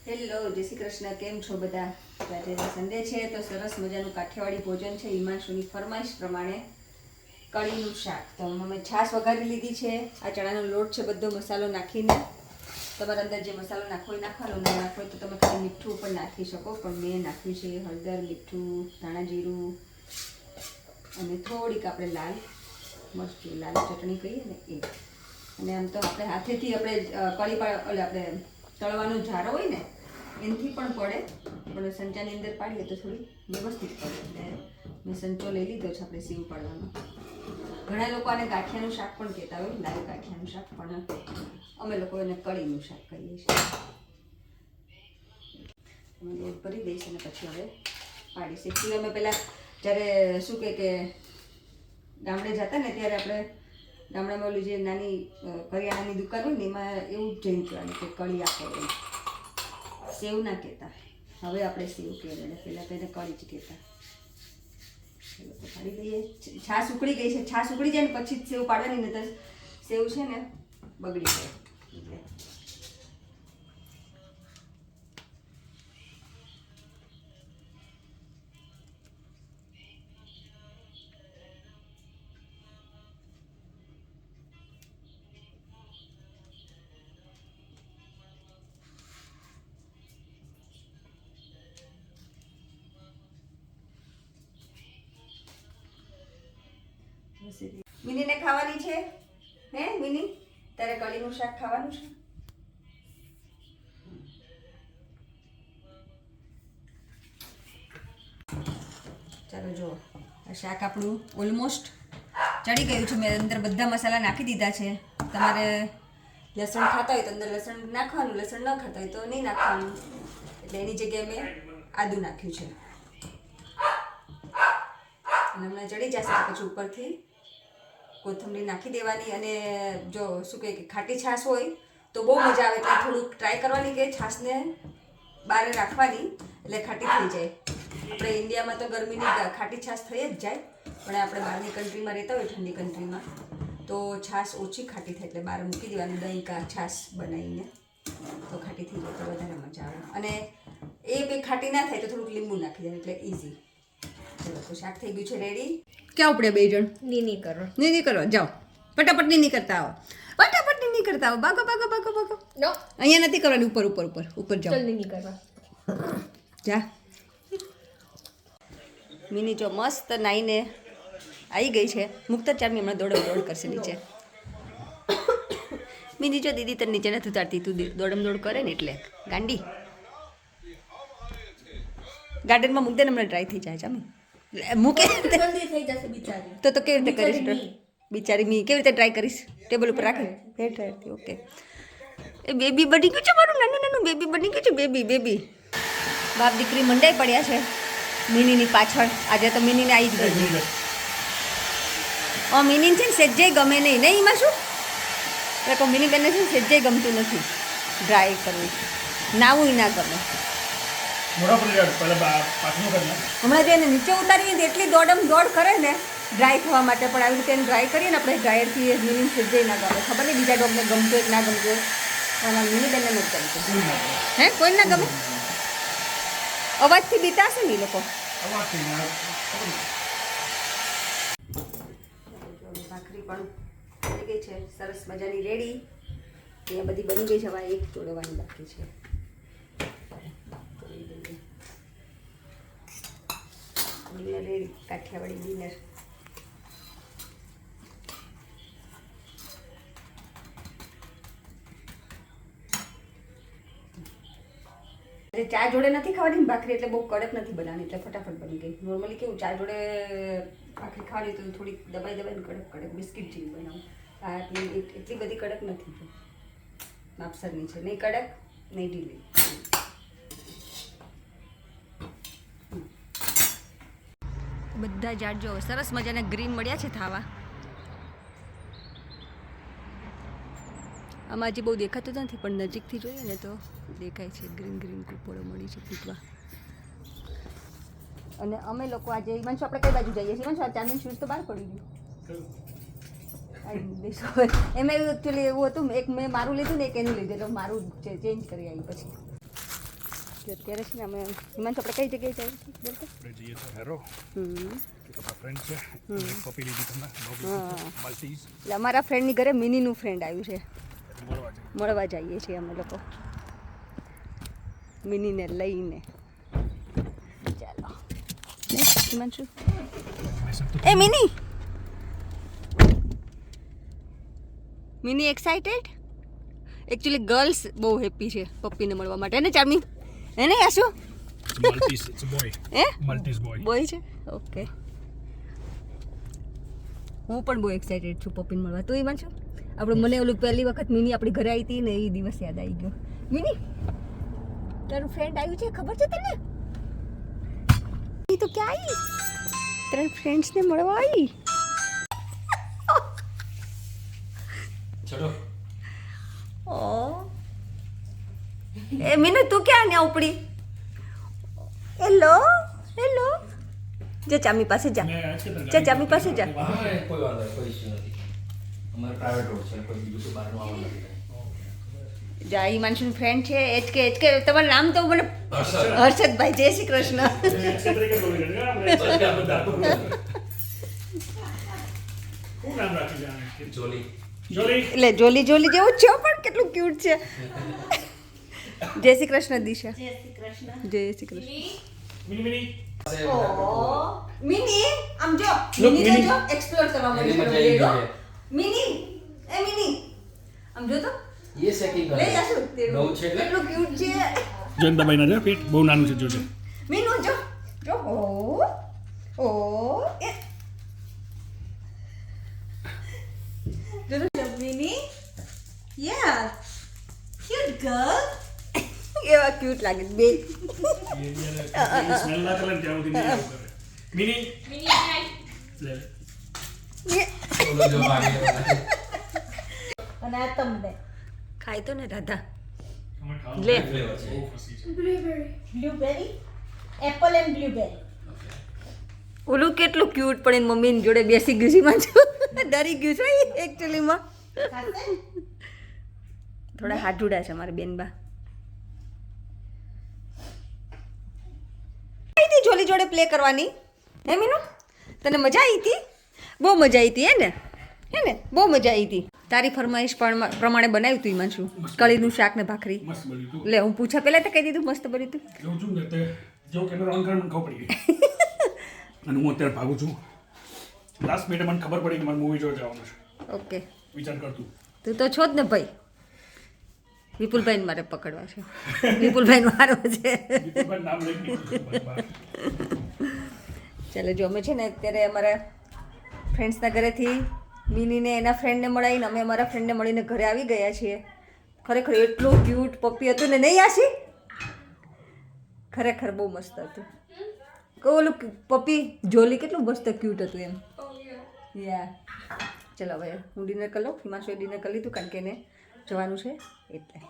Hello, જય શ્રી કૃષ્ણ. કેમ છો બધા? આજે સન્ડે છે તો સરસ મજાનું કાઠિયાવાડી ભોજન છે. હિમાંશુની ફરમાઈશ પ્રમાણે કઢીનું શાક. તો અમે છાશ વઘારી લીધી છે. આ ચણાનો લોટ છે, બધો મસાલો નાખીને તમારા અંદર જે મસાલો નાખવો એ નાખવાનો, ના નાખવો તો તમે ખાલી મીઠું પણ નાખી શકો. પણ મેં નાખ્યું છે હળદર, મીઠું, ધાણા જીરું અને થોડીક આપણે લાલ મરચું, લાલ ચટણી કહીએ ને એ. અને આમ તો આપણે હાથેથી આપણે કઢી આપણે તળવાનો જારો હોય ને એનાથી પણ પડે, પણ સંચાની અંદર પાડીએ તો થોડી વ્યવસ્થિત પડે. એટલે મેં સંચો લઈ લીધો છે આપણે સીવ પાડવાનો. ઘણા લોકો આને ગાંઠિયાનું શાક પણ કહેતા હોય, લાલ ગાંઠિયાનું શાક, પણ અમે લોકો એને કઢીનું શાક કહીએ છીએ. અમે લોટ ભરી દઈશ અને પછી હવે પાડીશ. એકચ્યુઅલી અમે પહેલાં જ્યારે શું કે ગામડે જતા ને ત્યારે આપણે ગામડામાં ઓલી જે નાની કરિયાણાની દુકાન હોય ને એમાં એવું જ જઈને કહેવાનું કે કઢી આપો એમ. સેવ ના કહેતા, હવે આપણે સેવ કહેવાય. પહેલાં તો એને કઢી જ કહેતા. તો પાડી દઈએ. છાશ ઉકળી ગઈ છે. છાશ ઉકળી જાય ને પછી જ સેવ પાડવાની, ને તો સેવ છે ને બગડી જાય. મિનીને ખાવાની છે હે? મિની, તારે કઢીનું શાક ખાવાનું છે? ચાલો જો, આ શાક આપણું ઓલમોસ્ટ ચડી ગયું છે. મેં અંદર બધા મસાલા નાખી દીધા છે. તમારે લસણ ખાતા હોય તો અંદર લસણ નાખવાનું, લસણ ન ખાતા હોય તો નહીં નાખવાનું. એટલે એની જગ્યાએ મેં આદું નાખ્યું છે. અને હમણાં ચડી જશે પછી ઉપરથી કોથમરી નાખી દેવાની. અને જો શું કહે કે ખાટી છાશ હોય તો બહુ મજા આવે. એટલે થોડુંક ટ્રાય કરવાની કે છાશને બહાર રાખવાની એટલે ખાટી થઈ જાય. આપણે ઇન્ડિયામાં તો ગરમીની ખાટી છાશ થઈ જ જાય, પણ આપણે બહારની કન્ટ્રીમાં રહેતા હોય, ઠંડી કન્ટ્રીમાં, તો છાશ ઓછી ખાટી થાય. એટલે બહાર મૂકી દેવાનું દહીં કા છાશ બનાવીને, તો ખાટી થઈ જાય તો વધારે મજા આવે. અને એ બે ખાટી ના થાય તો થોડુંક લીંબુ નાખી દેવાનું એટલે ઇઝી. ચલો, તો શાક થઈ ગયું છે રેડી. ક્યાં ઉપડે બે જણ? નીની કરો, નીની કરો. જાઓ ફટાફટ નીની કરતા આવો, ફટાફટ નીની કરતા આવો. ભાગો ભાગો ભાગો ભાગો. અહીંયા નથી કરવાની, ઉપર ઉપર ઉપર ઉપર જાઓ. નીની કરવા જા. મિની જો મસ્ત નાઈને આવી ગઈ છે. મુક્ત ચારમી હમણાં દોડ કરશે નીચે. મિની જો દીદી તને નીચે નથી ઉતારતી, તું દોડ કરે ને એટલે ગાંડી. ગાર્ડનમાં મૂક દે ને, હમણાં ડ્રાય થઈ જાય. ચામી મૂકે જલ્દી થઈ જશે બિચારી. તો કેવી રીતે કરીશ? બિચારી મી કેવી રીતે ટ્રાય કરીશ? ટેબલ ઉપર રાખે હેઠ. ઓકે. એ બેબી બની ગયું છે મારું, નાનું નાનું બેબી બની ગયું છે. બેબી બાપ દીકરી મંડાઈ પડ્યા છે મિનીની પાછળ. આજે તો મિનીને આવી જ ગઈ. મિનીને છે ને સેજ્જે ગમે નહીં એમાં શું કહું, મિની બેનને છે ને સેજ્જે ગમતું નથી ડ્રાય કરવું, નાવું ના ગમે. હમણાં જઈને નીચે ઉતારીએ તો એટલી દોડ કરે ને ડ્રાય થવા માટે, પણ આવી રીતે એને ડ્રાય કરીએ ને આપણે ડ્રાયરથી મિની સેજ્જે ના ગમે. ખબર નહીં બીજા ડોગને ગમતું એક ના ગમતું, પણ મિની બેનને નથી ગમતું. હે, કોઈ ના ગમે? અવાજથી બીતા હશે ને એ લોકો. ભાખરી પણ થઈ ગઈ છે સરસ મજાની રેડી. અહીંયા બધી બની ગઈ છે. હવે એક તોડવાની બાકી છે. Dinner ready, Kathiawadi dinner. ચા જોડે નથી ખાવાની ભાખરી, એટલે બહુ કડક નથી બનાવવાની, એટલે ફટાફટ બની ગઈ. નોર્મલી કેવું ચા જોડે ભાખરી ખાવાની તો થોડીક દબાઈને કડક બિસ્કિટ જેવી બનાવું. આ એટલી બધી કડક નથી, માપસરની છે. નહીં કડક નહીં ઢીલી. બધા ઝાડ જો સરસ મજાના ગ્રીન મળ્યા છે થાવા. આમાં હજી બહુ દેખાતું નથી, પણ નજીકથી જોઈએ ને તો દેખાય છે. ગ્રીન કૂપળો મળી છે ફૂટવા. અને અમે લોકો આજે હિમાંશુ આપણે કઈ બાજુ જઈએ છીએ? હિમાંશુ આ ચાંદની શૂઝ તો બહાર પડી ગયું. એમાં એવું એકચ્યુઅલી એવું હતું, એક મેં મારું લીધું ને એક એનું લીધું, એટલે મારું ચેન્જ કરી આવી પછી. અત્યારે છે ને અમે હિમાંશ આપણે કઈ જગ્યાએ જઈએ છીએ બોલતો આપણે જઈએ તો હેરો હમ આપણા ફ્રેન્ડ છે પપ્પી લીધી તમને મલ્ટીઝ એટલે અમારા ફ્રેન્ડની ઘરે મિનીનું ફ્રેન્ડ આવ્યું છે મળવા જઈએ મળવા જઈએ છીએ અમે લોકો મિનીને લઈને ચાલો હિમાંશુ એ Mini Mini excited actually girls બહુ હેપી છે પપ્પીને મળવા માટે ને ચાર્મી હે ને Ashu Maltese it's a boy હે મલ્ટીઝ બોય બોય છે ઓકે હું પણ બહુ એક્સાઇટેડ છું પપ્પીને મળવા તું ઈમાન છું આપણે મને ઓલું પહેલી વખત મિની આપણી ઘરે આવી હતી ને એ દિવસ યાદ આવી ગયો મિની તારું ફ્રેન્ડ આવ્યું છે ખબર છે તને એ તો ક્યાં આવી ત્રણ ફ્રેન્ડ્સને મળવા આવી ચલો ઓ એ મીનુ તું ક્યાં ને ઉપડી હેલો હેલો જા ચામી પાસે જા જા ચામી પાસે જા કોઈ વાંધો કોઈ ઇશ્યુ નથી અમારે પ્રાઇવેટ રોડ છે કોઈ બીજું કોઈ બહારનું આવવાનું નથી જા ઈ માનસુન ફ્રેન્ડ છે એચકે તમારું નામ તો મને હર્ષદભાઈ જય શ્રી કૃષ્ણ જોલી એટલે જોલી જોલી જેવું જ છે પણ કેટલું ક્યુટ છે જય શ્રી કૃષ્ણ દિશા જય શ્રી કૃષ્ણ ઓ મિની આમ જો મિની જો એક્સપ્લોર કરવા એની માટે મજા આવી ગઈ મિની એ મિની આમ જો તો ये सेटिंग લે જાસુ તેરું નવું છે એટલે કેટલું ક્યુટ છે જયંતાભાઈ ના પેટ બહુ નાનું છે જોજે મીનુ જો જો ઓ એ જો મિની યા ક્યુટ ગર્લ એવા ક્યુટ લાગે બે સ્મેલ ના કરે ત્યાં સુધી નહીં કરે મિની લે ઓલો જો ભાગે અને આ તમને ખાય તો ને રાધા અમે ખાવ લે ફ્લેવર છે બહુ ફસી છે Blueberry, apple and blueberry. ઓલું કેટલું ક્યુટ પણ એની મમ્મીની જોડે બેસી ગયું છે માં ડરી ગયું છે એકચ્યુઅલીમાં થોડા હાડુડા છે મારી બેનબા જોલી જોડે પ્લે કરવાની હે મીનુ તને મજા આવી હતી બહુ મજા આવી હતી હે ને બહુ મજા આવી હતી તારી ફરમાઈશ પ્રમાણે બનાવ્યું હતું ઈમાનશું કળીનું શાક ને ભાખરી મસ્ત બન્યું હતું લે હું પૂછા પહેલા તો કહી દીધું મસ્ત બન્યું હતું જોઉં છું ને તે જેવું કેમેરો ઓન કરીને મને ખબર પડી ગઈ અને હું અત્યારે ભાગું છું લાસ્ટ મિનિટે મને ખબર પડી કે મારે મૂવી જોવા જવાનું છે ઓકે વિચાર કરતું તું તો છો જ ને ભાઈ વિપુલભાઈને મારે પકડવા છે વિપુલભાઈનો વારો છે દીપકભાઈ નામ લઈ નીકળ્યું ચાલો જો અમે છે ને અત્યારે અમારા ફ્રેન્ડ્સના ઘરેથી મિનીને એના ફ્રેન્ડને મળાવીને અમે અમારા ફ્રેન્ડને મળીને ઘરે આવી ગયા છીએ ખરેખર એટલું ક્યુટ પપ્પી હતું ને નહીં આશી ખરેખર બહુ મસ્ત હતું ઓલું પપ્પી જોલી કેટલું મસ્ત ક્યુટ હતું એમ યા ચલો હવે હું ડિનર કરી લઉં હિમાંશુએ ડિનર કરી લીધું કારણ કે એને જવાનું છે એટલે